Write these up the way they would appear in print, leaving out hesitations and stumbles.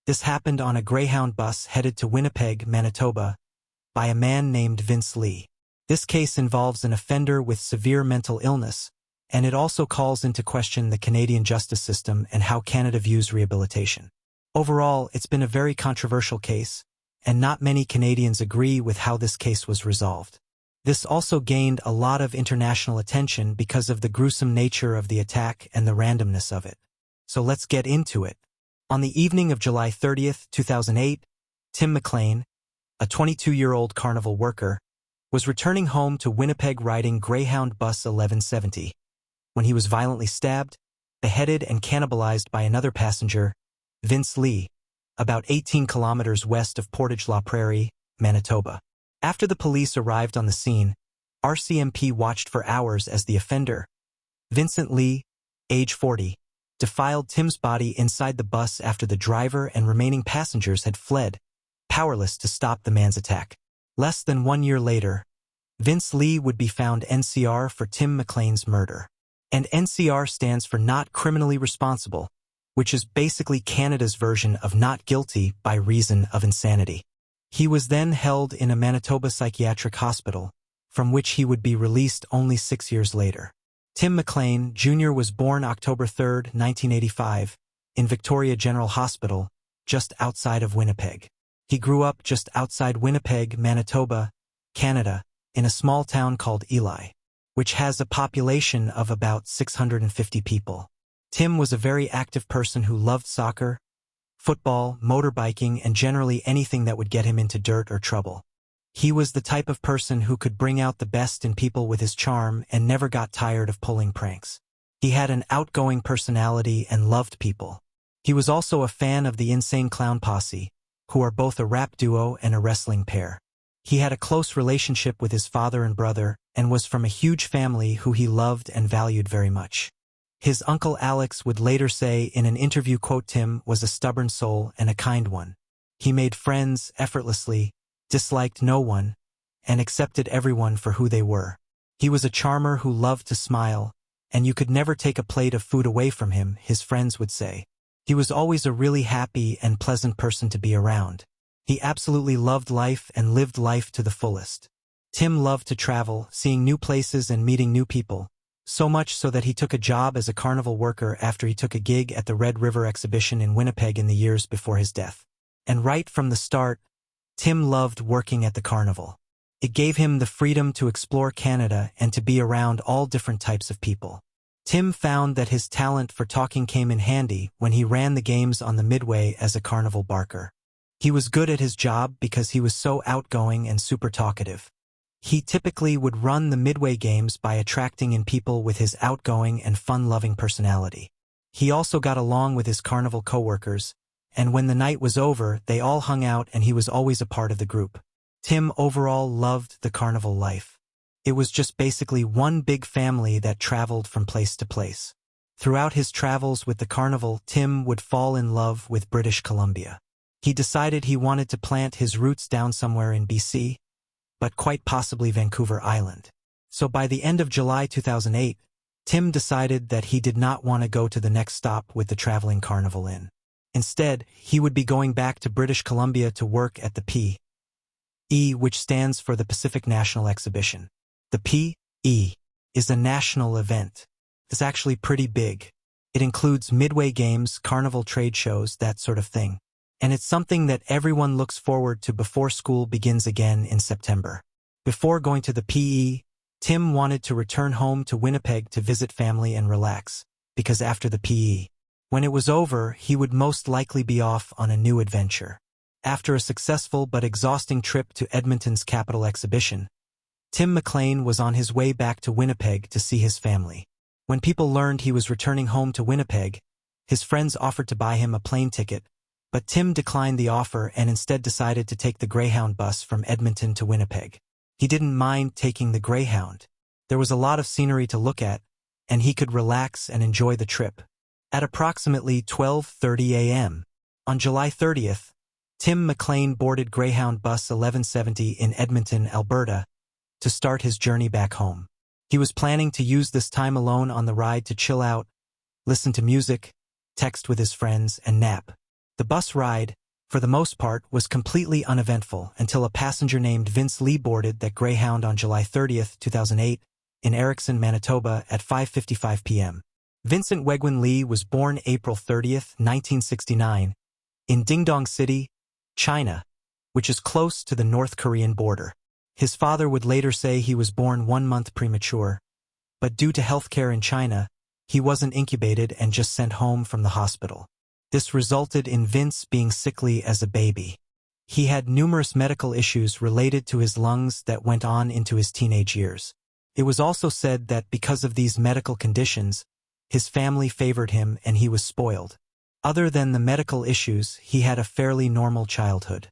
This happened on a Greyhound bus headed to Winnipeg, Manitoba, by a man named Vince Lee. This case involves an offender with severe mental illness, and it also calls into question the Canadian justice system and how Canada views rehabilitation. Overall, it's been a very controversial case, and not many Canadians agree with how this case was resolved. This also gained a lot of international attention because of the gruesome nature of the attack and the randomness of it. So let's get into it. On the evening of July 30th, 2008, Tim McLean, a 22-year-old carnival worker, was returning home to Winnipeg riding Greyhound Bus 1170 when he was violently stabbed, beheaded and cannibalized by another passenger, Vince Lee, about 18 kilometers west of Portage-la Prairie, Manitoba. After the police arrived on the scene, RCMP watched for hours as the offender, Vincent Lee, age 40, defiled Tim's body inside the bus after the driver and remaining passengers had fled, powerless to stop the man's attack. Less than 1 year later, Vince Lee would be found NCR for Tim McLean's murder. And NCR stands for Not Criminally Responsible, which is basically Canada's version of not guilty by reason of insanity. He was then held in a Manitoba psychiatric hospital, from which he would be released only 6 years later. Tim McLean, Jr. was born October 3, 1985, in Victoria General Hospital, just outside of Winnipeg. He grew up just outside Winnipeg, Manitoba, Canada, in a small town called Ely, which has a population of about 650 people. Tim was a very active person who loved soccer, football, motorbiking, and generally anything that would get him into dirt or trouble. He was the type of person who could bring out the best in people with his charm and never got tired of pulling pranks. He had an outgoing personality and loved people. He was also a fan of the Insane Clown Posse, who are both a rap duo and a wrestling pair. He had a close relationship with his father and brother and was from a huge family who he loved and valued very much. His uncle Alex would later say in an interview, quote, "Tim was a stubborn soul and a kind one. He made friends effortlessly, disliked no one, and accepted everyone for who they were. He was a charmer who loved to smile, and you could never take a plate of food away from him," his friends would say. He was always a really happy and pleasant person to be around. He absolutely loved life and lived life to the fullest. Tim loved to travel, seeing new places and meeting new people, so much so that he took a job as a carnival worker after he took a gig at the Red River exhibition in Winnipeg in the years before his death. And right from the start, Tim loved working at the carnival. It gave him the freedom to explore Canada and to be around all different types of people. Tim found that his talent for talking came in handy when he ran the games on the Midway as a carnival barker. He was good at his job because he was so outgoing and super talkative. He typically would run the Midway games by attracting in people with his outgoing and fun-loving personality. He also got along with his carnival coworkers, and when the night was over, they all hung out and he was always a part of the group. Tim overall loved the carnival life. It was just basically one big family that traveled from place to place. Throughout his travels with the carnival, Tim would fall in love with British Columbia. He decided he wanted to plant his roots down somewhere in BC, but quite possibly Vancouver Island. So by the end of July 2008, Tim decided that he did not want to go to the next stop with the traveling carnival inn. Instead, he would be going back to British Columbia to work at the P.E., which stands for the Pacific National Exhibition. The P.E. is a national event. It's actually pretty big. It includes Midway games, carnival trade shows, that sort of thing. And it's something that everyone looks forward to before school begins again in September. Before going to the P.E., Tim wanted to return home to Winnipeg to visit family and relax, because after the P.E., when it was over, he would most likely be off on a new adventure. After a successful but exhausting trip to Edmonton's Capital Exhibition, Tim McLean was on his way back to Winnipeg to see his family. When people learned he was returning home to Winnipeg, his friends offered to buy him a plane ticket, but Tim declined the offer and instead decided to take the Greyhound bus from Edmonton to Winnipeg. He didn't mind taking the Greyhound. There was a lot of scenery to look at, and he could relax and enjoy the trip. At approximately 12:30 a.m. on July 30th, Tim McLean boarded Greyhound Bus 1170 in Edmonton, Alberta, to start his journey back home. He was planning to use this time alone on the ride to chill out, listen to music, text with his friends, and nap. The bus ride, for the most part, was completely uneventful until a passenger named Vince Lee boarded that Greyhound on July 30, 2008, in Erickson, Manitoba at 5:55 p.m. Vincent Wegwin Lee was born April 30, 1969, in Dingdong City, China, which is close to the North Korean border. His father would later say he was born 1 month premature, but due to healthcare in China, he wasn't incubated and just sent home from the hospital. This resulted in Vince being sickly as a baby. He had numerous medical issues related to his lungs that went on into his teenage years. It was also said that because of these medical conditions, his family favored him and he was spoiled. Other than the medical issues, he had a fairly normal childhood.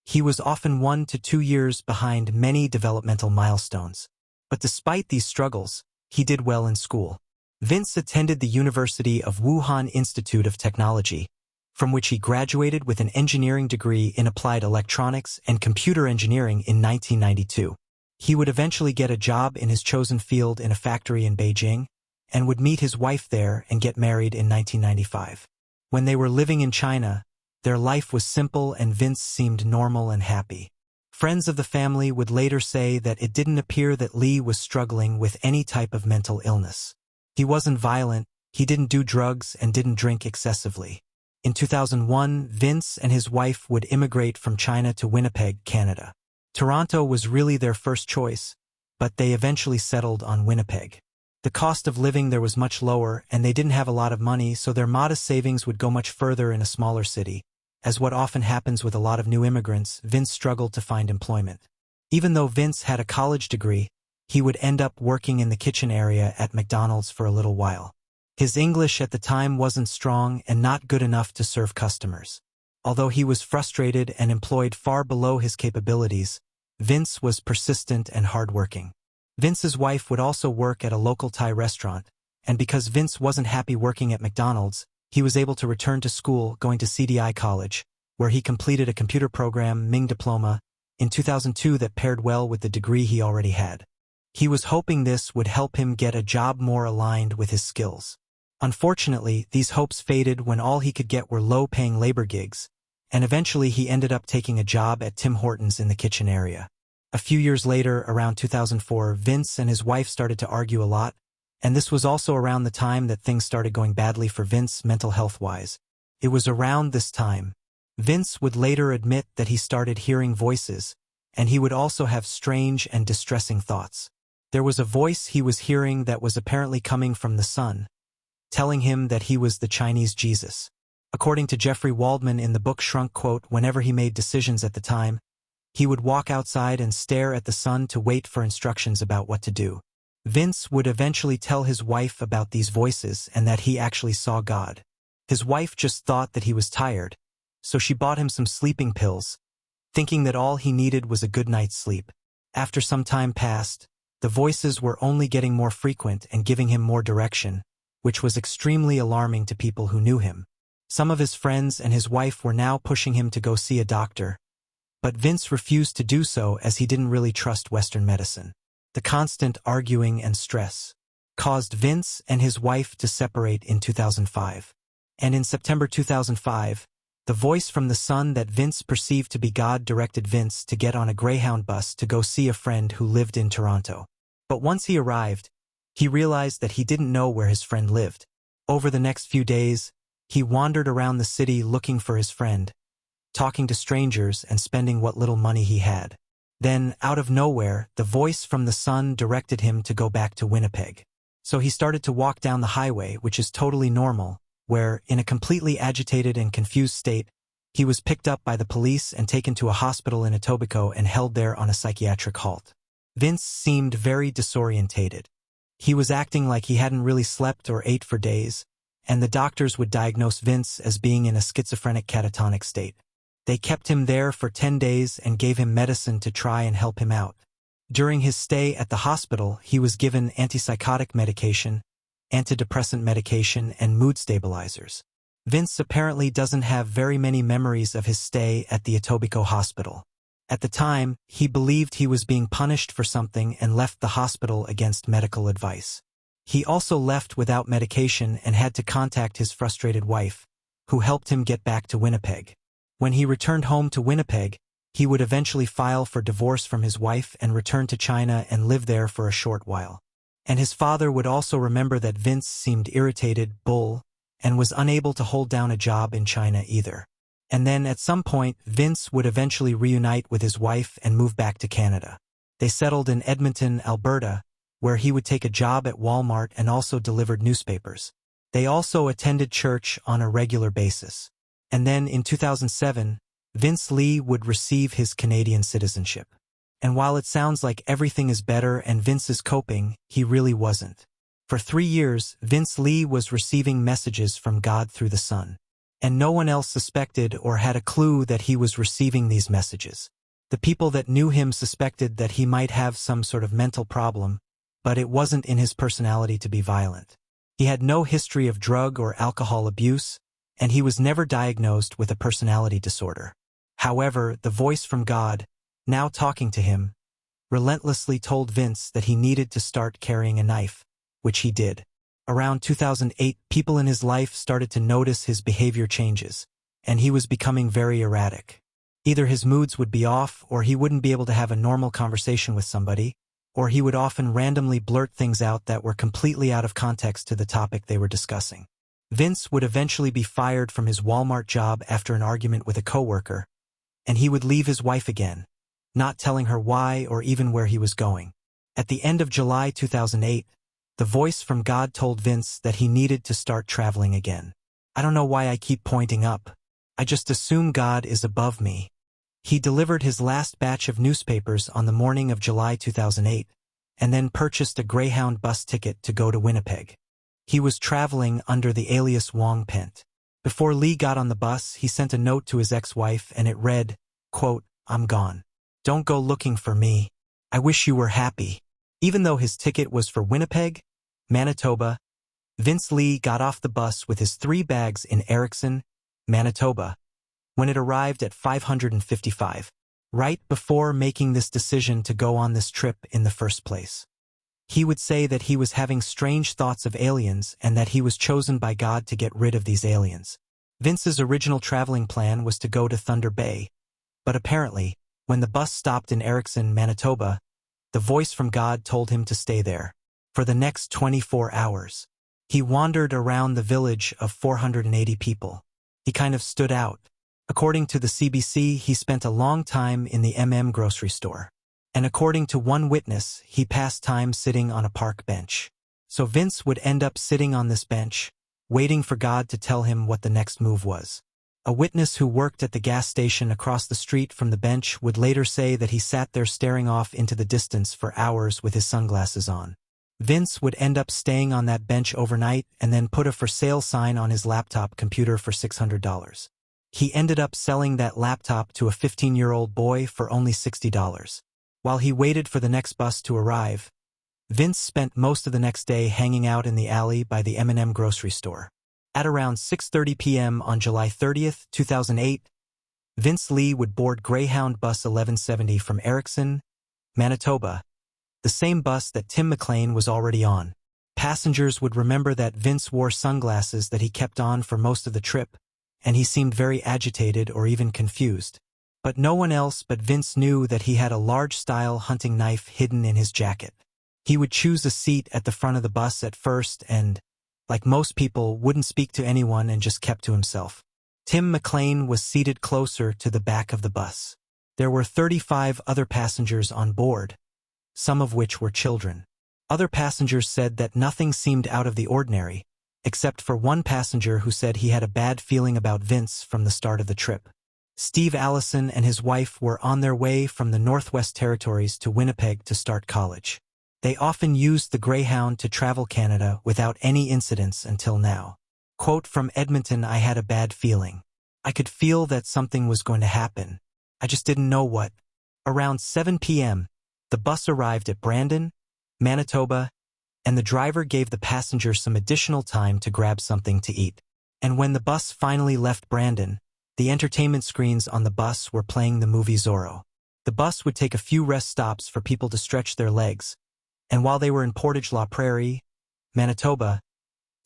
He was often 1 to 2 years behind many developmental milestones. But despite these struggles, he did well in school. Vince attended the University of Wuhan Institute of Technology, from which he graduated with an engineering degree in applied electronics and computer engineering in 1992. He would eventually get a job in his chosen field in a factory in Beijing, and would meet his wife there and get married in 1995. When they were living in China, their life was simple and Vince seemed normal and happy. Friends of the family would later say that it didn't appear that Lee was struggling with any type of mental illness. He wasn't violent, he didn't do drugs and didn't drink excessively. In 2001, Vince and his wife would immigrate from China to Winnipeg, Canada. Toronto was really their first choice, but they eventually settled on Winnipeg. The cost of living there was much lower and they didn't have a lot of money, so their modest savings would go much further in a smaller city. As what often happens with a lot of new immigrants, Vince struggled to find employment. Even though Vince had a college degree, he would end up working in the kitchen area at McDonald's for a little while. His English at the time wasn't strong and not good enough to serve customers. Although he was frustrated and employed far below his capabilities, Vince was persistent and hardworking. Vince's wife would also work at a local Thai restaurant, and because Vince wasn't happy working at McDonald's, he was able to return to school, going to CDI College, where he completed a computer program Ming diploma in 2002 that paired well with the degree he already had. He was hoping this would help him get a job more aligned with his skills. Unfortunately, these hopes faded when all he could get were low-paying labor gigs, and eventually he ended up taking a job at Tim Hortons in the kitchen area. A few years later, around 2004, Vince and his wife started to argue a lot, and this was also around the time that things started going badly for Vince mental health-wise. It was around this time. Vince would later admit that he started hearing voices, and he would also have strange and distressing thoughts. There was a voice he was hearing that was apparently coming from the sun, telling him that he was the Chinese Jesus. According to Jeffrey Waldman in the book Shrunk, quote, whenever he made decisions at the time, he would walk outside and stare at the sun to wait for instructions about what to do. Vince would eventually tell his wife about these voices and that he actually saw God. His wife just thought that he was tired, so she bought him some sleeping pills, thinking that all he needed was a good night's sleep. After some time passed, the voices were only getting more frequent and giving him more direction, which was extremely alarming to people who knew him. Some of his friends and his wife were now pushing him to go see a doctor, but Vince refused to do so as he didn't really trust Western medicine. The constant arguing and stress caused Vince and his wife to separate in 2005. And in September 2005, the voice from the sun that Vince perceived to be God directed Vince to get on a Greyhound bus to go see a friend who lived in Toronto. But once he arrived, he realized that he didn't know where his friend lived. Over the next few days, he wandered around the city looking for his friend, talking to strangers and spending what little money he had. Then, out of nowhere, the voice from the sun directed him to go back to Winnipeg. So he started to walk down the highway, which is totally normal, where, in a completely agitated and confused state, he was picked up by the police and taken to a hospital in Etobicoke and held there on a psychiatric halt. Vince seemed very disorientated. He was acting like he hadn't really slept or ate for days, and the doctors would diagnose Vince as being in a schizophrenic catatonic state. They kept him there for 10 days and gave him medicine to try and help him out. During his stay at the hospital, he was given antipsychotic medication, antidepressant medication, and mood stabilizers. Vince apparently doesn't have very many memories of his stay at the Etobicoke hospital. At the time, he believed he was being punished for something and left the hospital against medical advice. He also left without medication and had to contact his frustrated wife, who helped him get back to Winnipeg. When he returned home to Winnipeg, he would eventually file for divorce from his wife and return to China and live there for a short while. And his father would also remember that Vince seemed irritated, and was unable to hold down a job in China either. And then at some point, Vince would eventually reunite with his wife and move back to Canada. They settled in Edmonton, Alberta, where he would take a job at Walmart and also delivered newspapers. They also attended church on a regular basis. And then in 2007, Vince Lee would receive his Canadian citizenship. And while it sounds like everything is better and Vince is coping, he really wasn't. For 3 years, Vince Lee was receiving messages from God through the Son. And no one else suspected or had a clue that he was receiving these messages. The people that knew him suspected that he might have some sort of mental problem, but it wasn't in his personality to be violent. He had no history of drug or alcohol abuse, and he was never diagnosed with a personality disorder. However, the voice from God, now talking to him, relentlessly told Vince that he needed to start carrying a knife, which he did. Around 2008, people in his life started to notice his behavior changes, and he was becoming very erratic. Either his moods would be off, or he wouldn't be able to have a normal conversation with somebody, or he would often randomly blurt things out that were completely out of context to the topic they were discussing. Vince would eventually be fired from his Walmart job after an argument with a coworker, and he would leave his wife again, not telling her why or even where he was going. At the end of July 2008, the voice from God told Vince that he needed to start traveling again. I don't know why I keep pointing up. I just assume God is above me. He delivered his last batch of newspapers on the morning of July 2008, and then purchased a Greyhound bus ticket to go to Winnipeg. He was traveling under the alias Wong Pent. Before Lee got on the bus, he sent a note to his ex-wife, and it read, quote, "I'm gone. Don't go looking for me. I wish you were happy." Even though his ticket was for Winnipeg, Manitoba, Vince Lee got off the bus with his 3 bags in Erickson, Manitoba, when it arrived at 555, right before making this decision to go on this trip in the first place. He would say that he was having strange thoughts of aliens and that he was chosen by God to get rid of these aliens. Vince's original traveling plan was to go to Thunder Bay, but apparently, when the bus stopped in Erickson, Manitoba, the voice from God told him to stay there. For the next 24 hours, he wandered around the village of 480 people. He kind of stood out. According to the CBC, he spent a long time in the grocery store. And according to one witness, he passed time sitting on a park bench. So Vince would end up sitting on this bench, waiting for God to tell him what the next move was. A witness who worked at the gas station across the street from the bench would later say that he sat there staring off into the distance for hours with his sunglasses on. Vince would end up staying on that bench overnight and then put a for sale sign on his laptop computer for $600. He ended up selling that laptop to a 15-year-old boy for only $60. While he waited for the next bus to arrive, Vince spent most of the next day hanging out in the alley by the grocery store. At around 6:30 p.m. on July 30th, 2008, Vince Lee would board Greyhound Bus 1170 from Erickson, Manitoba, the same bus that Tim McLean was already on. Passengers would remember that Vince wore sunglasses that he kept on for most of the trip, and he seemed very agitated or even confused. But no one else but Vince knew that he had a large-style hunting knife hidden in his jacket. He would choose a seat at the front of the bus at first and, like most people, wouldn't speak to anyone and just kept to himself. Tim McLean was seated closer to the back of the bus. There were 35 other passengers on board, some of which were children. Other passengers said that nothing seemed out of the ordinary, except for one passenger who said he had a bad feeling about Vince from the start of the trip. Steve Allison and his wife were on their way from the Northwest Territories to Winnipeg to start college. They often used the Greyhound to travel Canada without any incidents until now. Quote from Edmonton, "I had a bad feeling. I could feel that something was going to happen. I just didn't know what." Around 7 p.m., the bus arrived at Brandon, Manitoba, and the driver gave the passengers some additional time to grab something to eat. And when the bus finally left Brandon, the entertainment screens on the bus were playing the movie Zorro. The bus would take a few rest stops for people to stretch their legs, and while they were in Portage la Prairie, Manitoba,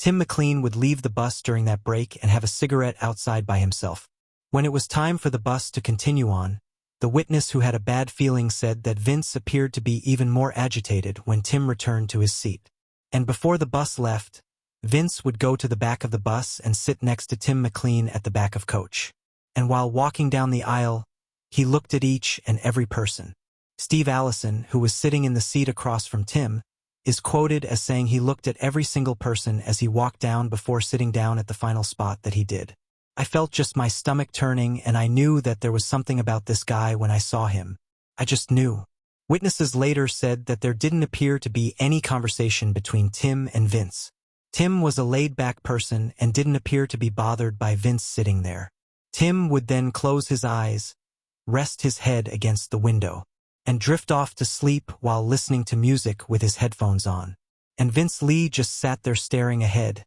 Tim McLean would leave the bus during that break and have a cigarette outside by himself. When it was time for the bus to continue on, the witness who had a bad feeling said that Vince appeared to be even more agitated when Tim returned to his seat. And before the bus left, Vince would go to the back of the bus and sit next to Tim McLean at the back of coach. And while walking down the aisle, he looked at each and every person. Steve Allison, who was sitting in the seat across from Tim, is quoted as saying he looked at every single person as he walked down before sitting down at the final spot that he did. I felt just my stomach turning, and I knew that there was something about this guy when I saw him. I just knew. Witnesses later said that there didn't appear to be any conversation between Tim and Vince. Tim was a laid-back person and didn't appear to be bothered by Vince sitting there. Tim would then close his eyes, rest his head against the window, and drift off to sleep while listening to music with his headphones on. And Vince Lee just sat there staring ahead,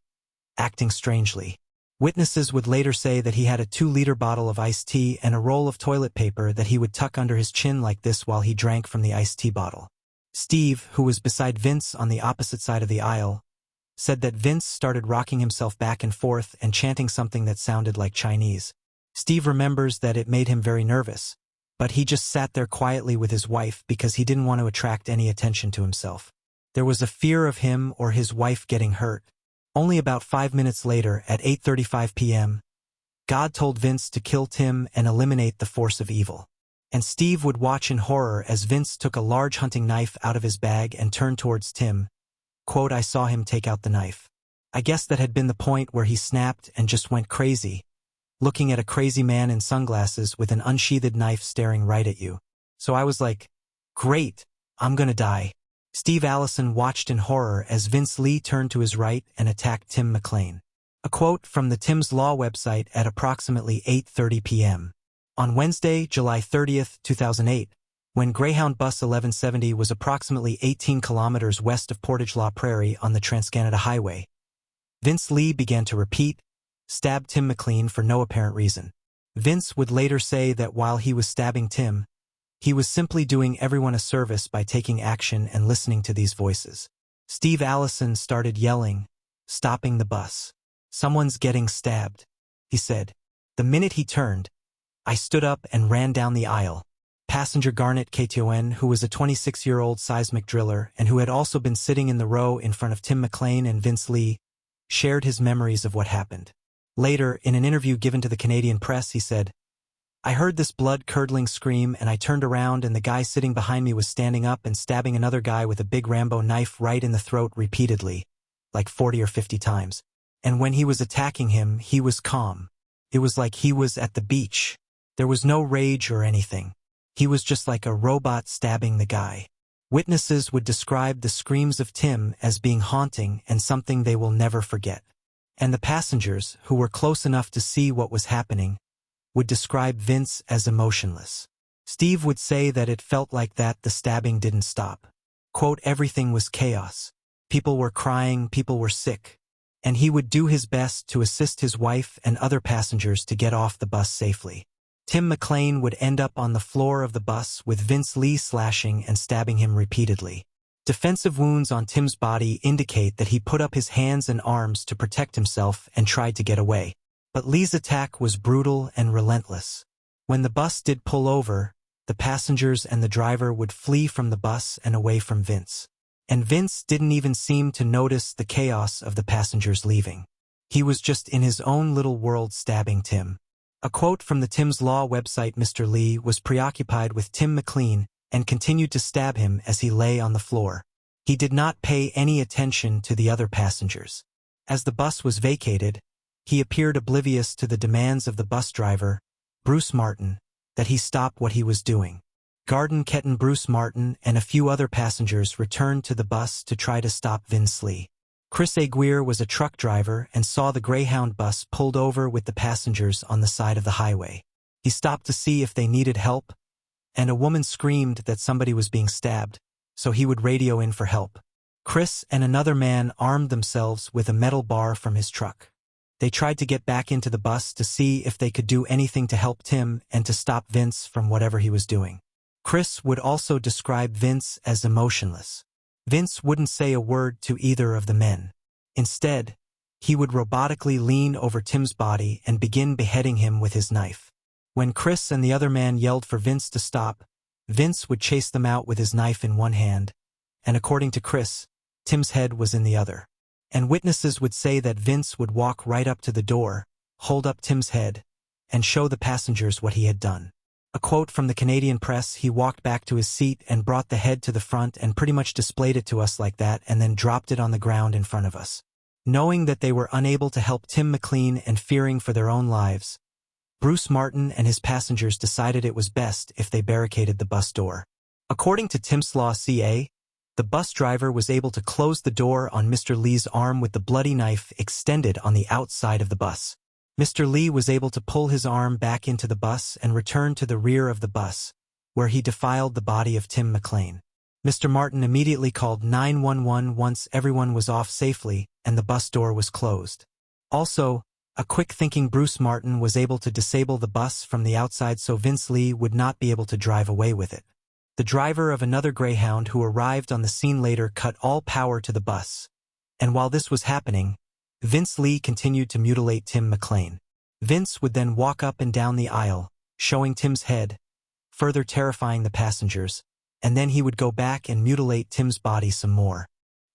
acting strangely. Witnesses would later say that he had a 2-liter bottle of iced tea and a roll of toilet paper that he would tuck under his chin like this while he drank from the iced tea bottle. Steve, who was beside Vince on the opposite side of the aisle, said that Vince started rocking himself back and forth and chanting something that sounded like Chinese. Steve remembers that it made him very nervous, but he just sat there quietly with his wife because he didn't want to attract any attention to himself. There was a fear of him or his wife getting hurt. Only about 5 minutes later, at 8:35 p.m., God told Vince to kill Tim and eliminate the force of evil. And Steve would watch in horror as Vince took a large hunting knife out of his bag and turned towards Tim. Quote, "I saw him take out the knife. I guess that had been the point where he snapped and just went crazy, looking at a crazy man in sunglasses with an unsheathed knife staring right at you. So I was like, great, I'm gonna die." Steve Allison watched in horror as Vince Lee turned to his right and attacked Tim McLean. A quote from the Tim's Law website at approximately 8:30 p.m. On Wednesday, July 30th, 2008, when Greyhound Bus 1170 was approximately 18 kilometers west of Portage La Prairie on the Trans-Canada Highway, Vince Lee began to repeat, stab Tim McLean for no apparent reason. Vince would later say that while he was stabbing Tim, he was simply doing everyone a service by taking action and listening to these voices. Steve Allison started yelling, stopping the bus. "Someone's getting stabbed," he said. The minute he turned, I stood up and ran down the aisle. Passenger Garnet Kton, who was a 26-year-old seismic driller and who had also been sitting in the row in front of Tim McLean and Vince Lee, shared his memories of what happened. Later, in an interview given to the Canadian press, he said, "I heard this blood-curdling scream and I turned around and the guy sitting behind me was standing up and stabbing another guy with a big Rambo knife right in the throat repeatedly, like 40 or 50 times. And when he was attacking him, he was calm. It was like he was at the beach. There was no rage or anything. He was just like a robot stabbing the guy." Witnesses would describe the screams of Tim as being haunting and something they will never forget. And the passengers, who were close enough to see what was happening, would describe Vince as emotionless. Steve would say that it felt like that the stabbing didn't stop. Quote, "Everything was chaos. People were crying, people were sick. And he would do his best to assist his wife and other passengers to get off the bus safely." Tim McLean would end up on the floor of the bus with Vince Lee slashing and stabbing him repeatedly. Defensive wounds on Tim's body indicate that he put up his hands and arms to protect himself and tried to get away. But Lee's attack was brutal and relentless. When the bus did pull over, the passengers and the driver would flee from the bus and away from Vince. And Vince didn't even seem to notice the chaos of the passengers leaving. He was just in his own little world stabbing Tim. A quote from the Tim's Law website, "Mr. Lee was preoccupied with Tim McLean and continued to stab him as he lay on the floor. He did not pay any attention to the other passengers. As the bus was vacated, he appeared oblivious to the demands of the bus driver, Bruce Martin, that he stop what he was doing. Garden Ketton Bruce Martin and a few other passengers returned to the bus to try to stop Vince Lee. Chris Aguirre was a truck driver and saw the Greyhound bus pulled over with the passengers on the side of the highway. He stopped to see if they needed help, and a woman screamed that somebody was being stabbed, so he would radio in for help. Chris and another man armed themselves with a metal bar from his truck. They tried to get back into the bus to see if they could do anything to help Tim and to stop Vince from whatever he was doing. Chris would also describe Vince as emotionless. Vince wouldn't say a word to either of the men. Instead, he would robotically lean over Tim's body and begin beheading him with his knife. When Chris and the other man yelled for Vince to stop, Vince would chase them out with his knife in one hand, and according to Chris, Tim's head was in the other. And witnesses would say that Vince would walk right up to the door, hold up Tim's head, and show the passengers what he had done. A quote from the Canadian press: "He walked back to his seat and brought the head to the front and pretty much displayed it to us like that and then dropped it on the ground in front of us." Knowing that they were unable to help Tim McLean and fearing for their own lives, Bruce Martin and his passengers decided it was best if they barricaded the bus door. According to Tim's Law CA, the bus driver was able to close the door on Mr. Lee's arm with the bloody knife extended on the outside of the bus. Mr. Lee was able to pull his arm back into the bus and return to the rear of the bus, where he defiled the body of Tim McLean. Mr. Martin immediately called 911 once everyone was off safely and the bus door was closed. Also, a quick-thinking Bruce Martin was able to disable the bus from the outside so Vince Lee would not be able to drive away with it. The driver of another Greyhound who arrived on the scene later cut all power to the bus, and while this was happening, Vince Lee continued to mutilate Tim McLean. Vince would then walk up and down the aisle, showing Tim's head, further terrifying the passengers, and then he would go back and mutilate Tim's body some more.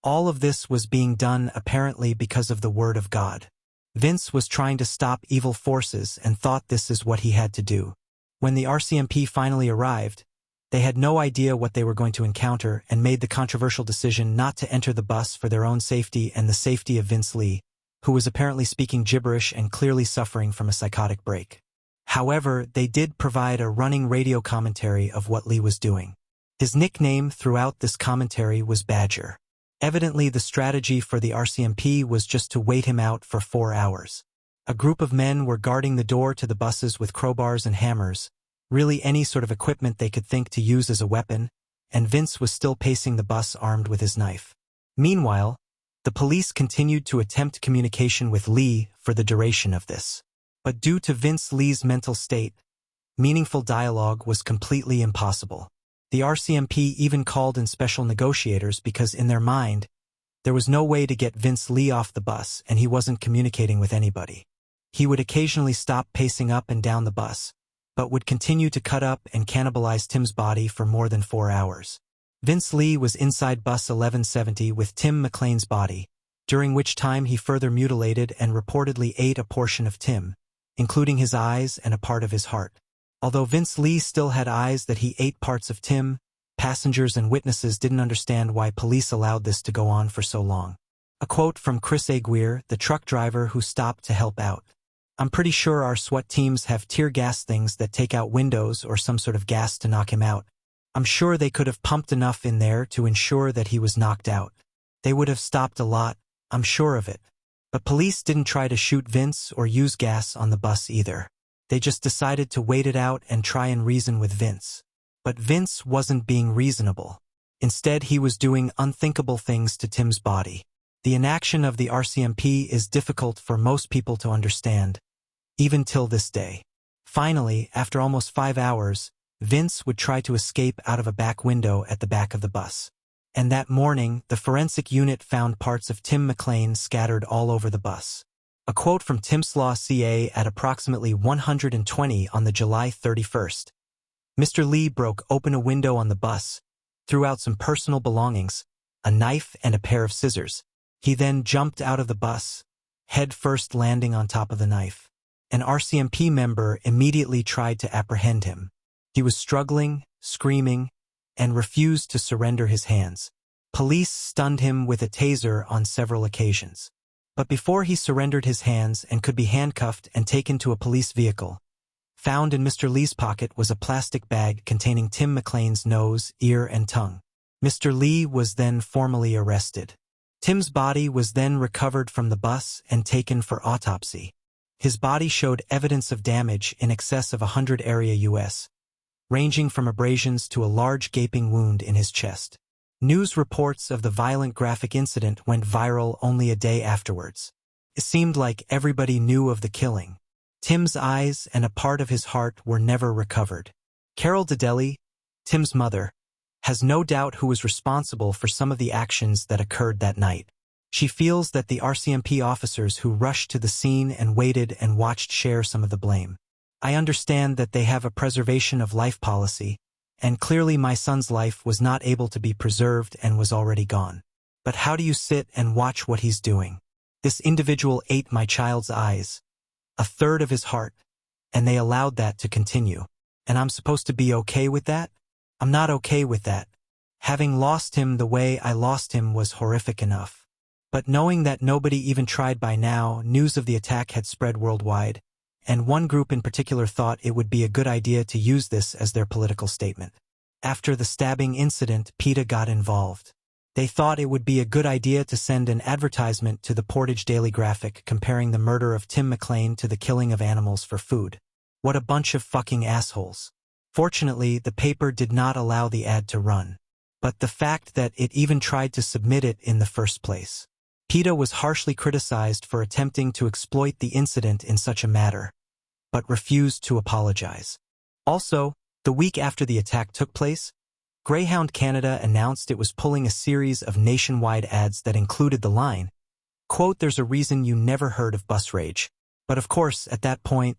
All of this was being done apparently because of the word of God. Vince was trying to stop evil forces and thought this is what he had to do. When the RCMP finally arrived, they had no idea what they were going to encounter and made the controversial decision not to enter the bus for their own safety and the safety of Vince Lee, who was apparently speaking gibberish and clearly suffering from a psychotic break. However, they did provide a running radio commentary of what Lee was doing. His nickname throughout this commentary was Badger. Evidently, the strategy for the RCMP was just to wait him out for 4 hours. A group of men were guarding the door to the buses with crowbars and hammers, really any sort of equipment they could think to use as a weapon, and Vince was still pacing the bus armed with his knife. Meanwhile, the police continued to attempt communication with Lee for the duration of this. But due to Vince Lee's mental state, meaningful dialogue was completely impossible. The RCMP even called in special negotiators because in their mind, there was no way to get Vince Lee off the bus and he wasn't communicating with anybody. He would occasionally stop pacing up and down the bus, but would continue to cut up and cannibalize Tim's body for more than 4 hours. Vince Lee was inside bus 1170 with Tim McLean's body, during which time he further mutilated and reportedly ate a portion of Tim, including his eyes and a part of his heart. Although Vince Lee still had eyes that he ate parts of Tim, passengers and witnesses didn't understand why police allowed this to go on for so long. A quote from Chris Aguirre, the truck driver who stopped to help out. "I'm pretty sure our SWAT teams have tear gas things that take out windows or some sort of gas to knock him out. I'm sure they could have pumped enough in there to ensure that he was knocked out. They would have stopped a lot, I'm sure of it. But police didn't try to shoot Vince or use gas on the bus either. They just decided to wait it out and try and reason with Vince. But Vince wasn't being reasonable. Instead, he was doing unthinkable things to Tim's body. The inaction of the RCMP is difficult for most people to understand, even till this day. Finally, after almost 5 hours, Vince would try to escape out of a back window at the back of the bus. And that morning, the forensic unit found parts of Tim McLean scattered all over the bus. A quote from Tim's Law CA at approximately 120 on the July 31st. Mr. Lee broke open a window on the bus, threw out some personal belongings, a knife and a pair of scissors. He then jumped out of the bus, head first landing on top of the knife. An RCMP member immediately tried to apprehend him. He was struggling, screaming, and refused to surrender his hands. Police stunned him with a taser on several occasions. But before he surrendered his hands and could be handcuffed and taken to a police vehicle, found in Mr. Lee's pocket was a plastic bag containing Tim McLean's nose, ear, and tongue. Mr. Lee was then formally arrested. Tim's body was then recovered from the bus and taken for autopsy. His body showed evidence of damage in excess of 100 area US, ranging from abrasions to a large gaping wound in his chest. News reports of the violent graphic incident went viral only a day afterwards. It seemed like everybody knew of the killing. Tim's eyes and a part of his heart were never recovered. Carol Dedeli, Tim's mother, has no doubt who was responsible for some of the actions that occurred that night. She feels that the RCMP officers who rushed to the scene and waited and watched share some of the blame. I understand that they have a preservation of life policy, and clearly my son's life was not able to be preserved and was already gone. But how do you sit and watch what he's doing? This individual ate my child's eyes, a third of his heart, and they allowed that to continue. And I'm supposed to be okay with that? I'm not okay with that. Having lost him the way I lost him was horrific enough. But knowing that nobody even tried by now, news of the attack had spread worldwide, and one group in particular thought it would be a good idea to use this as their political statement. After the stabbing incident, PETA got involved. They thought it would be a good idea to send an advertisement to the Portage Daily Graphic comparing the murder of Tim McLean to the killing of animals for food. What a bunch of fucking assholes. Fortunately, the paper did not allow the ad to run. But the fact that it even tried to submit it in the first place. PETA was harshly criticized for attempting to exploit the incident in such a matter, but refused to apologize. Also, the week after the attack took place, Greyhound Canada announced it was pulling a series of nationwide ads that included the line, quote, "There's a reason you never heard of bus rage." But of course, at that point,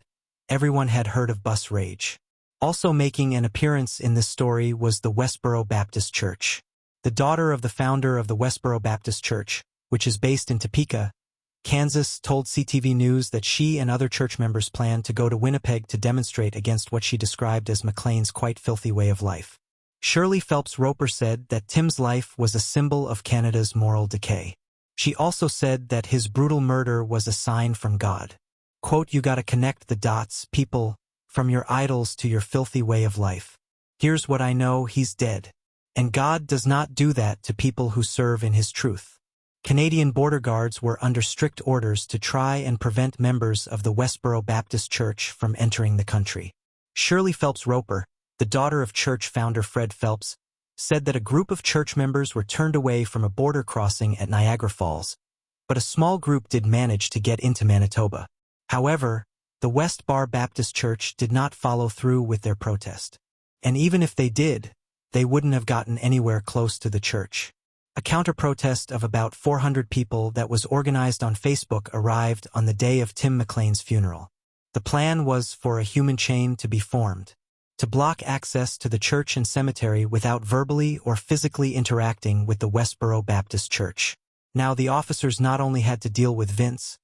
everyone had heard of bus rage. Also making an appearance in this story was the Westboro Baptist Church. The daughter of the founder of the Westboro Baptist Church, which is based in Topeka, Kansas, told CTV News that she and other church members planned to go to Winnipeg to demonstrate against what she described as Mcclain's quite filthy way of life. Shirley Phelps Roper said that Tim's life was a symbol of Canada's moral decay. She also said that his brutal murder was a sign from God. Quote, "You gotta connect the dots, people, from your idols to your filthy way of life. Here's what I know, he's dead. And God does not do that to people who serve in his truth." Canadian border guards were under strict orders to try and prevent members of the Westboro Baptist Church from entering the country. Shirley Phelps Roper, the daughter of church founder Fred Phelps, said that a group of church members were turned away from a border crossing at Niagara Falls, but a small group did manage to get into Manitoba. However, the West Bar Baptist Church did not follow through with their protest. And even if they did, they wouldn't have gotten anywhere close to the church. A counter-protest of about 400 people that was organized on Facebook arrived on the day of Tim McLean's funeral. The plan was for a human chain to be formed, to block access to the church and cemetery without verbally or physically interacting with the Westboro Baptist Church. Now the officers not only had to deal with Vince,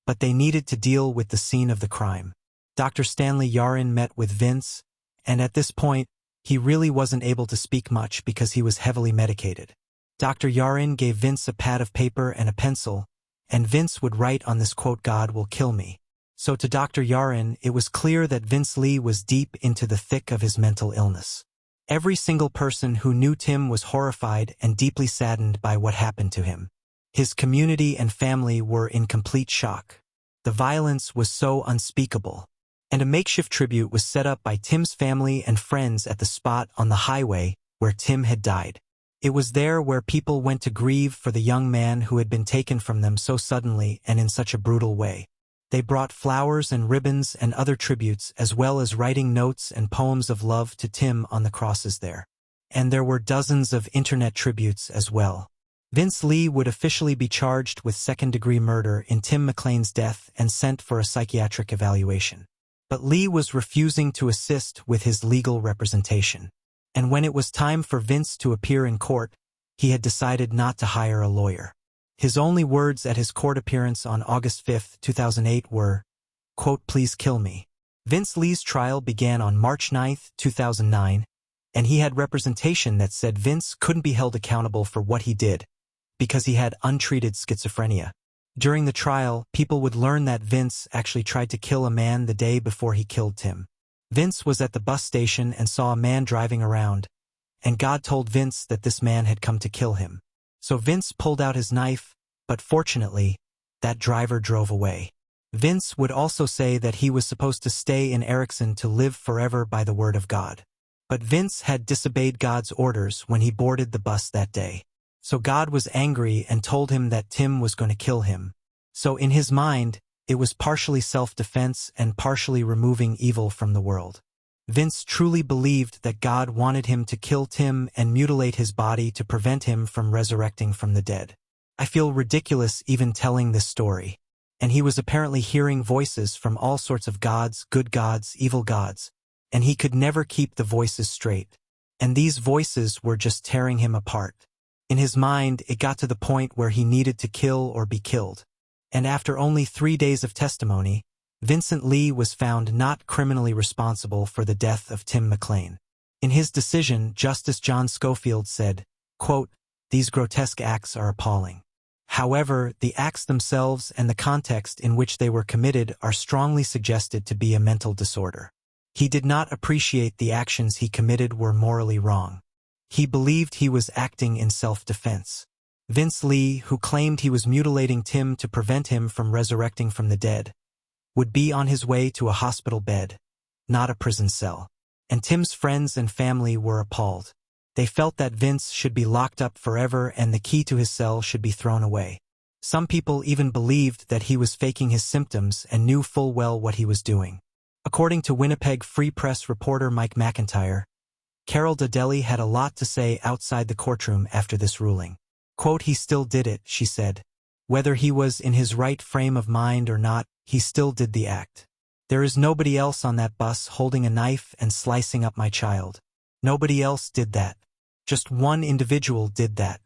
but they needed to deal with the scene of the crime. Dr. Stanley Yarin met with Vince, and at this point, he really wasn't able to speak much because he was heavily medicated. Dr. Yarin gave Vince a pad of paper and a pencil, and Vince would write on this quote, "God will kill me." So to Dr. Yarin, it was clear that Vince Lee was deep into the thick of his mental illness. Every single person who knew Tim was horrified and deeply saddened by what happened to him. His community and family were in complete shock. The violence was so unspeakable. And a makeshift tribute was set up by Tim's family and friends at the spot on the highway where Tim had died. It was there where people went to grieve for the young man who had been taken from them so suddenly and in such a brutal way. They brought flowers and ribbons and other tributes, as well as writing notes and poems of love to Tim on the crosses there. And there were dozens of internet tributes as well. Vince Lee would officially be charged with second-degree murder in Tim McLean's death and sent for a psychiatric evaluation. But Lee was refusing to assist with his legal representation. And when it was time for Vince to appear in court, he had decided not to hire a lawyer. His only words at his court appearance on August 5, 2008 were, quote, "Please kill me." Vince Lee's trial began on March 9, 2009, and he had representation that said Vince couldn't be held accountable for what he did because he had untreated schizophrenia. During the trial, people would learn that Vince actually tried to kill a man the day before he killed Tim. Vince was at the bus station and saw a man driving around, and God told Vince that this man had come to kill him. So Vince pulled out his knife, but fortunately, that driver drove away. Vince would also say that he was supposed to stay in Erickson to live forever by the word of God. But Vince had disobeyed God's orders when he boarded the bus that day. So God was angry and told him that Tim was going to kill him. So in his mind, it was partially self-defense and partially removing evil from the world. Vince truly believed that God wanted him to kill Tim and mutilate his body to prevent him from resurrecting from the dead. I feel ridiculous even telling this story. And he was apparently hearing voices from all sorts of gods, good gods, evil gods, and he could never keep the voices straight. And these voices were just tearing him apart. In his mind, it got to the point where he needed to kill or be killed. And after only 3 days of testimony, Vincent Lee was found not criminally responsible for the death of Tim McLean. In his decision, Justice John Schofield said, quote, "These grotesque acts are appalling. However, the acts themselves and the context in which they were committed are strongly suggested to be a mental disorder." He did not appreciate the actions he committed were morally wrong. He believed he was acting in self-defense. Vince Lee, who claimed he was mutilating Tim to prevent him from resurrecting from the dead, would be on his way to a hospital bed, not a prison cell. And Tim's friends and family were appalled. They felt that Vince should be locked up forever and the key to his cell should be thrown away. Some people even believed that he was faking his symptoms and knew full well what he was doing. According to Winnipeg Free Press reporter Mike McIntyre, Carol Dadelli had a lot to say outside the courtroom after this ruling. Quote, "He still did it," she said. "Whether he was in his right frame of mind or not, he still did the act. There is nobody else on that bus holding a knife and slicing up my child. Nobody else did that. Just one individual did that."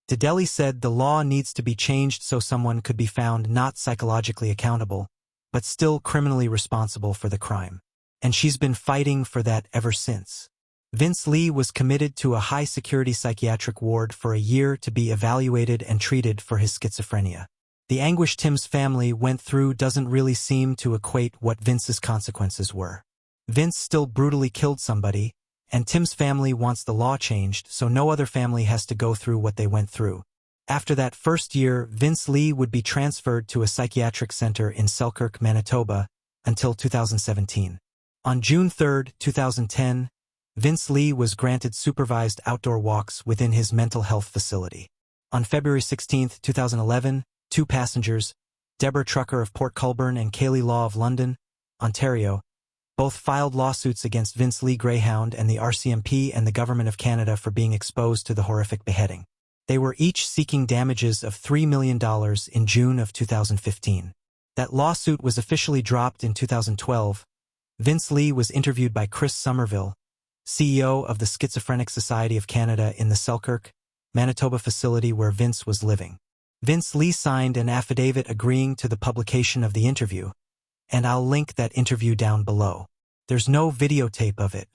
Dadelli said the law needs to be changed so someone could be found not psychologically accountable, but still criminally responsible for the crime. And she's been fighting for that ever since. Vince Lee was committed to a high-security psychiatric ward for a year to be evaluated and treated for his schizophrenia. The anguish Tim's family went through doesn't really seem to equate what Vince's consequences were. Vince still brutally killed somebody, and Tim's family wants the law changed so no other family has to go through what they went through. After that first year, Vince Lee would be transferred to a psychiatric center in Selkirk, Manitoba, until 2017. On June 3, 2010, Vince Lee was granted supervised outdoor walks within his mental health facility. On February 16, 2011, 2 passengers, Deborah Trucker of Port Colborne and Kaylee Law of London, Ontario, both filed lawsuits against Vince Lee Greyhound and the RCMP and the Government of Canada for being exposed to the horrific beheading. They were each seeking damages of $3 million in June of 2015. That lawsuit was officially dropped in 2012. Vince Lee was interviewed by Chris Somerville, CEO of the Schizophrenic Society of Canada in the Selkirk, Manitoba facility where Vince was living. Vince Lee signed an affidavit agreeing to the publication of the interview, and I'll link that interview down below. There's no videotape of it.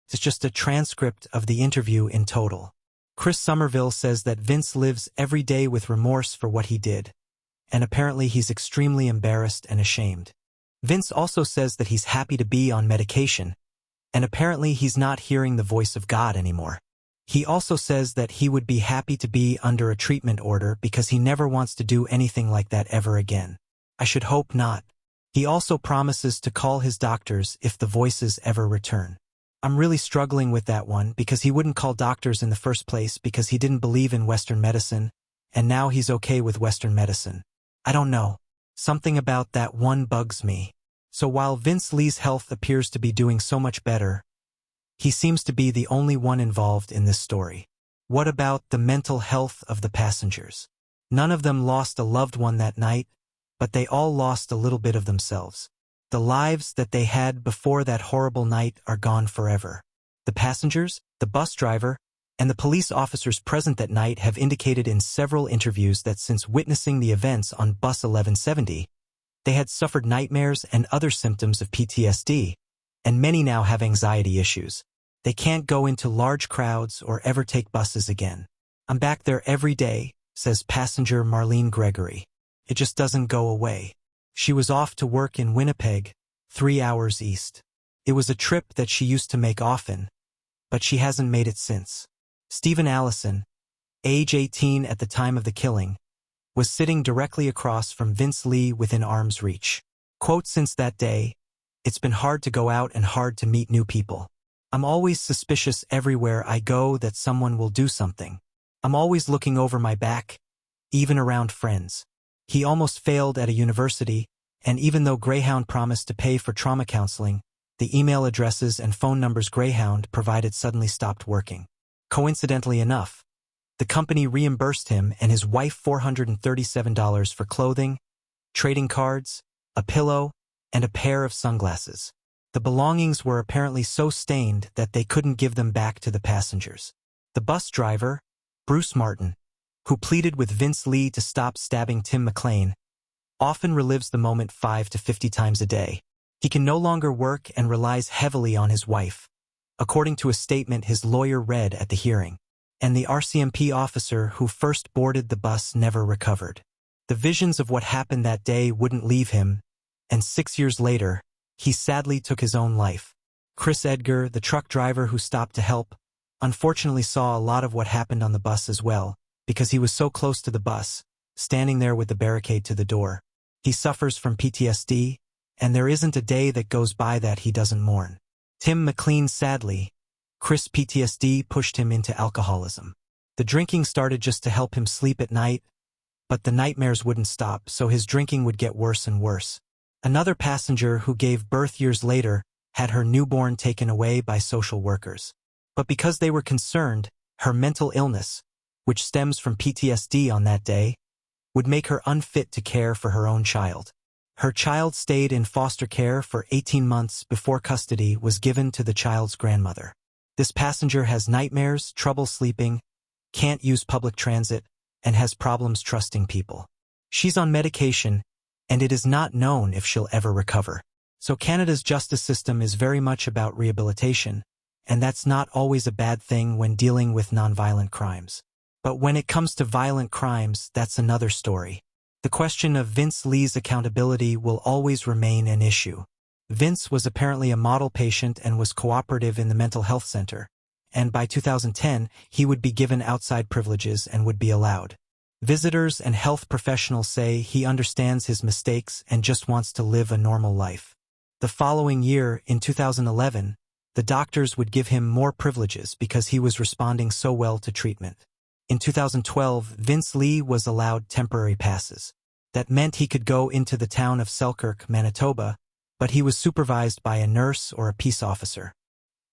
It's just a transcript of the interview in total. Chris Somerville says that Vince lives every day with remorse for what he did, and apparently he's extremely embarrassed and ashamed. Vince also says that he's happy to be on medication, and apparently he's not hearing the voice of God anymore. He also says that he would be happy to be under a treatment order because he never wants to do anything like that ever again. I should hope not. He also promises to call his doctors if the voices ever return. I'm really struggling with that one because he wouldn't call doctors in the first place because he didn't believe in Western medicine, and now he's okay with Western medicine. I don't know. Something about that one bugs me. So while Vince Lee's health appears to be doing so much better, he seems to be the only one involved in this story. What about the mental health of the passengers? None of them lost a loved one that night, but they all lost a little bit of themselves. The lives that they had before that horrible night are gone forever. The passengers, the bus driver, and the police officers present that night have indicated in several interviews that since witnessing the events on Bus 1170, they had suffered nightmares and other symptoms of PTSD, and many now have anxiety issues. They can't go into large crowds or ever take buses again. "I'm back there every day," says passenger Marlene Gregory. "It just doesn't go away." She was off to work in Winnipeg, 3 hours east. It was a trip that she used to make often, but she hasn't made it since. Stephen Allison, age 18 at the time of the killing, was sitting directly across from Vince Lee within arm's reach. Quote, "Since that day, it's been hard to go out and hard to meet new people. I'm always suspicious everywhere I go that someone will do something. I'm always looking over my back, even around friends. He almost failed at a university, and even though Greyhound promised to pay for trauma counseling, the email addresses and phone numbers Greyhound provided suddenly stopped working. Coincidentally enough, The company reimbursed him and his wife $437 for clothing, trading cards, a pillow, and a pair of sunglasses. The belongings were apparently so stained that they couldn't give them back to the passengers. The bus driver, Bruce Martin, who pleaded with Vince Lee to stop stabbing Tim McLean, often relives the moment 5 to 50 times a day. He can no longer work and relies heavily on his wife, according to a statement his lawyer read at the hearing. And the RCMP officer who first boarded the bus never recovered. The visions of what happened that day wouldn't leave him, and 6 years later, he sadly took his own life. Chris Edgar, the truck driver who stopped to help, unfortunately saw a lot of what happened on the bus as well, because he was so close to the bus, standing there with the barricade to the door. He suffers from PTSD, and there isn't a day that goes by that he doesn't mourn. Tim McLean sadly, Chris' PTSD pushed him into alcoholism. The drinking started just to help him sleep at night, but the nightmares wouldn't stop, so his drinking would get worse and worse. Another passenger who gave birth years later had her newborn taken away by social workers. But because they were concerned, her mental illness, which stems from PTSD on that day, would make her unfit to care for her own child. Her child stayed in foster care for 18 months before custody was given to the child's grandmother. This passenger has nightmares, trouble sleeping, can't use public transit, and has problems trusting people. She's on medication, and it is not known if she'll ever recover. So Canada's justice system is very much about rehabilitation, and that's not always a bad thing when dealing with nonviolent crimes. But when it comes to violent crimes, that's another story. The question of Vince Lee's accountability will always remain an issue. Vince was apparently a model patient and was cooperative in the mental health center, and by 2010, he would be given outside privileges and would be allowed. Visitors and health professionals say he understands his mistakes and just wants to live a normal life. The following year, in 2011, the doctors would give him more privileges because he was responding so well to treatment. In 2012, Vince Lee was allowed temporary passes. That meant he could go into the town of Selkirk, Manitoba, but he was supervised by a nurse or a peace officer.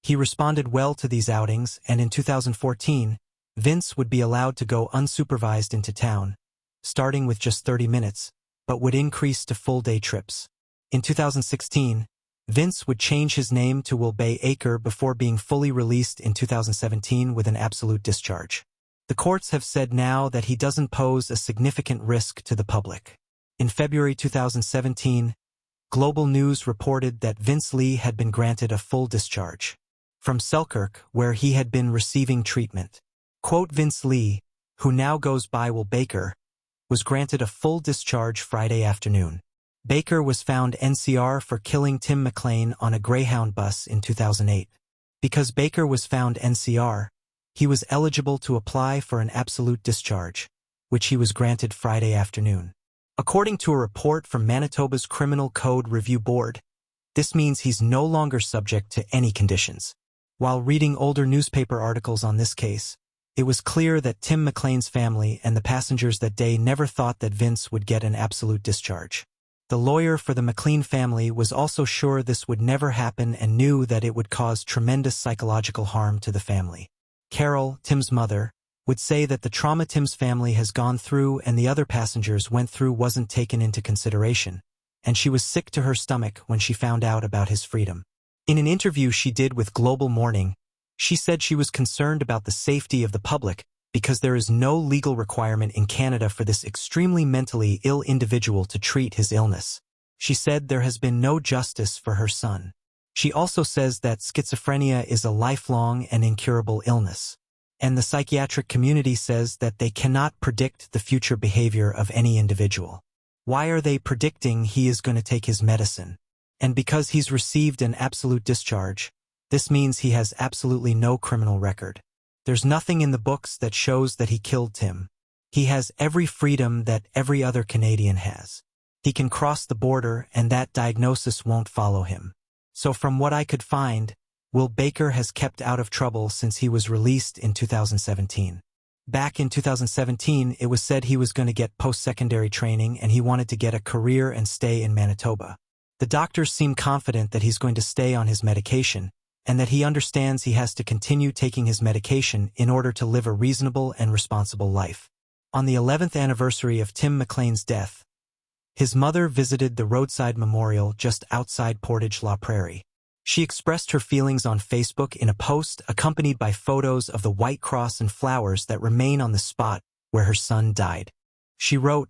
He responded well to these outings, and in 2014, Vince would be allowed to go unsupervised into town, starting with just 30 minutes, but would increase to full-day trips. In 2016, Vince would change his name to Will Bay Aker before being fully released in 2017 with an absolute discharge. The courts have said now that he doesn't pose a significant risk to the public. In February 2017, Global News reported that Vince Lee had been granted a full discharge from Selkirk, where he had been receiving treatment. Quote, Vince Lee, who now goes by Will Baker, was granted a full discharge Friday afternoon. Baker was found NCR for killing Tim McLean on a Greyhound bus in 2008. Because Baker was found NCR, he was eligible to apply for an absolute discharge, which he was granted Friday afternoon. According to a report from Manitoba's Criminal Code Review Board, this means he's no longer subject to any conditions. While reading older newspaper articles on this case, it was clear that Tim McLean's family and the passengers that day never thought that Vince would get an absolute discharge. The lawyer for the McLean family was also sure this would never happen and knew that it would cause tremendous psychological harm to the family. Carol, Tim's mother, would say that the trauma Tim's family has gone through and the other passengers went through wasn't taken into consideration, and she was sick to her stomach when she found out about his freedom. In an interview she did with Global Morning, she said she was concerned about the safety of the public because there is no legal requirement in Canada for this extremely mentally ill individual to treat his illness. She said there has been no justice for her son. She also says that schizophrenia is a lifelong and incurable illness, and the psychiatric community says that they cannot predict the future behavior of any individual. Why are they predicting he is going to take his medicine? And because he's received an absolute discharge, this means he has absolutely no criminal record. There's nothing in the books that shows that he killed Tim. He has every freedom that every other Canadian has. He can cross the border and that diagnosis won't follow him. So from what I could find, Will Baker has kept out of trouble since he was released in 2017. Back in 2017, it was said he was going to get post-secondary training and he wanted to get a career and stay in Manitoba. The doctors seem confident that he's going to stay on his medication, and that he understands he has to continue taking his medication in order to live a reasonable and responsible life. On the 11th anniversary of Tim McLean's death, his mother visited the roadside memorial just outside Portage La Prairie. She expressed her feelings on Facebook in a post accompanied by photos of the white cross and flowers that remain on the spot where her son died. She wrote,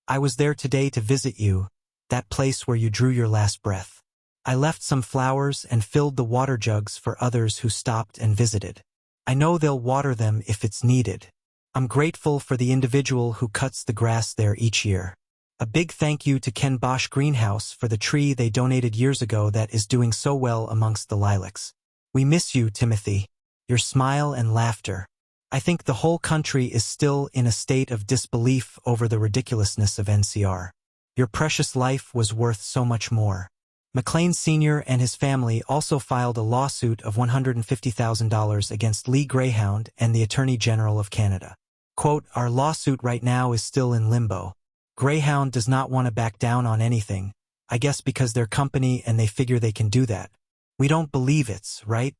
"I was there today to visit you, that place where you drew your last breath. I left some flowers and filled the water jugs for others who stopped and visited. I know they'll water them if it's needed. I'm grateful for the individual who cuts the grass there each year. A big thank you to Ken Bosch Greenhouse for the tree they donated years ago that is doing so well amongst the lilacs. We miss you, Timothy, your smile and laughter. I think the whole country is still in a state of disbelief over the ridiculousness of NCR. Your precious life was worth so much more." Mcclain Sr. and his family also filed a lawsuit of $150,000 against Lee Greyhound and the Attorney General of Canada. Quote, "Our lawsuit right now is still in limbo. Greyhound does not want to back down on anything, I guess because they're company and they figure they can do that. We don't believe it's right.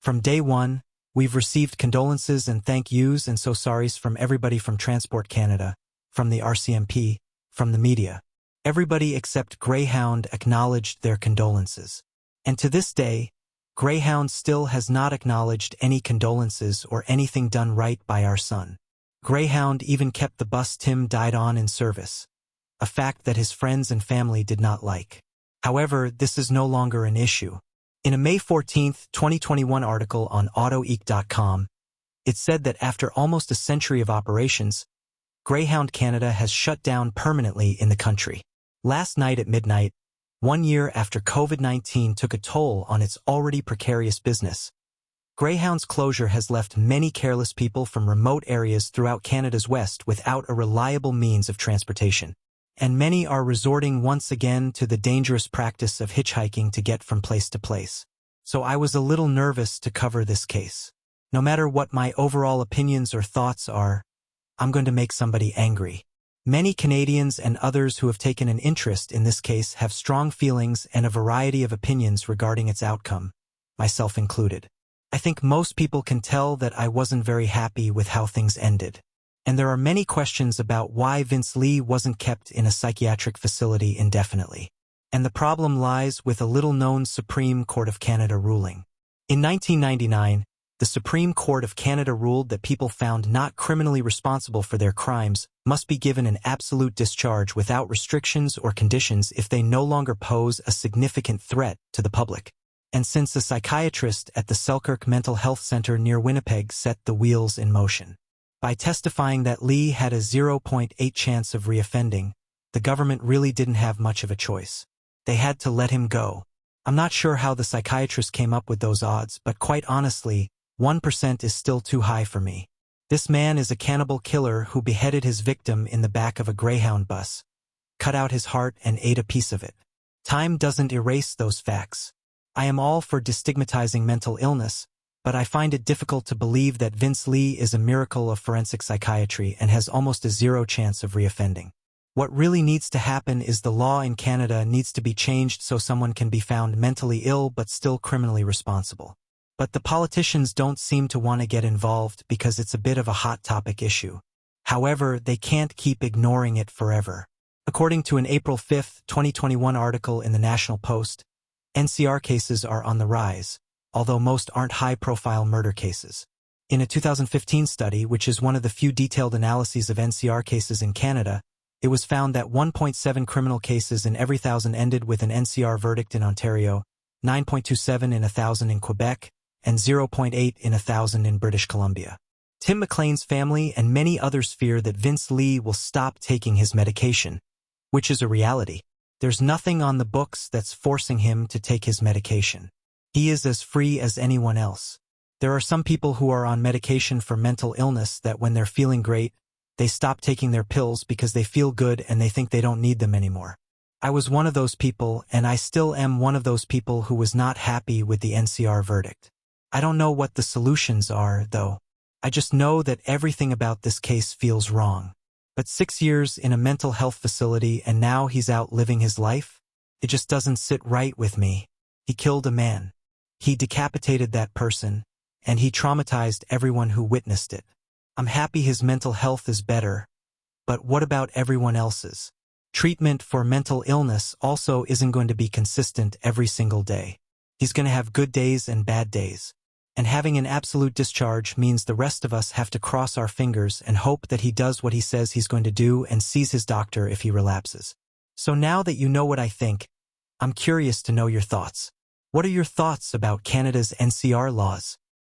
From day one, we've received condolences and thank yous and so sorries from everybody from Transport Canada, from the RCMP, from the media. Everybody except Greyhound acknowledged their condolences. And to this day, Greyhound still has not acknowledged any condolences or anything done right by our son. Greyhound even kept the bus Tim died on in service, a fact that his friends and family did not like. However, this is no longer an issue. In a May 14, 2021 article on autoeek.com, it said that after almost a century of operations, Greyhound Canada has shut down permanently in the country. Last night at midnight, 1 year after COVID-19 took a toll on its already precarious business, Greyhound's closure has left many careless people from remote areas throughout Canada's west without a reliable means of transportation. And many are resorting once again to the dangerous practice of hitchhiking to get from place to place. So I was a little nervous to cover this case. No matter what my overall opinions or thoughts are, I'm going to make somebody angry. Many Canadians and others who have taken an interest in this case have strong feelings and a variety of opinions regarding its outcome, myself included. I think most people can tell that I wasn't very happy with how things ended. And there are many questions about why Vince Lee wasn't kept in a psychiatric facility indefinitely. And the problem lies with a little-known Supreme Court of Canada ruling. In 1999, the Supreme Court of Canada ruled that people found not criminally responsible for their crimes must be given an absolute discharge without restrictions or conditions if they no longer pose a significant threat to the public. And since a psychiatrist at the Selkirk Mental Health Center near Winnipeg set the wheels in motion. By testifying that Lee had a 0.8 chance of reoffending, the government really didn't have much of a choice. They had to let him go. I'm not sure how the psychiatrist came up with those odds, but quite honestly, 1% is still too high for me. This man is a cannibal killer who beheaded his victim in the back of a Greyhound bus, cut out his heart and ate a piece of it. Time doesn't erase those facts. I am all for destigmatizing mental illness, but I find it difficult to believe that Vince Lee is a miracle of forensic psychiatry and has almost a zero chance of reoffending. What really needs to happen is the law in Canada needs to be changed so someone can be found mentally ill but still criminally responsible. But the politicians don't seem to want to get involved because it's a bit of a hot topic issue. However, they can't keep ignoring it forever. According to an April 5, 2021 article in the National Post, NCR cases are on the rise, although most aren't high-profile murder cases. In a 2015 study, which is one of the few detailed analyses of NCR cases in Canada, it was found that 1.7 criminal cases in every 1,000 ended with an NCR verdict in Ontario, 9.27 in 1,000 in Quebec, and 0.8 in 1,000 in British Columbia. Tim McLean's family and many others fear that Vince Lee will stop taking his medication, which is a reality. There's nothing on the books that's forcing him to take his medication. He is as free as anyone else. There are some people who are on medication for mental illness that when they're feeling great, they stop taking their pills because they feel good and they think they don't need them anymore. I was one of those people, and I still am one of those people who was not happy with the NCR verdict. I don't know what the solutions are, though. I just know that everything about this case feels wrong. But 6 years in a mental health facility and now he's out living his life? It just doesn't sit right with me. He killed a man. He decapitated that person, and he traumatized everyone who witnessed it. I'm happy his mental health is better, but what about everyone else's? Treatment for mental illness also isn't going to be consistent every single day. He's going to have good days and bad days. And having an absolute discharge means the rest of us have to cross our fingers and hope that he does what he says he's going to do and sees his doctor if he relapses. So now that you know what I think, I'm curious to know your thoughts. What are your thoughts about Canada's NCR laws?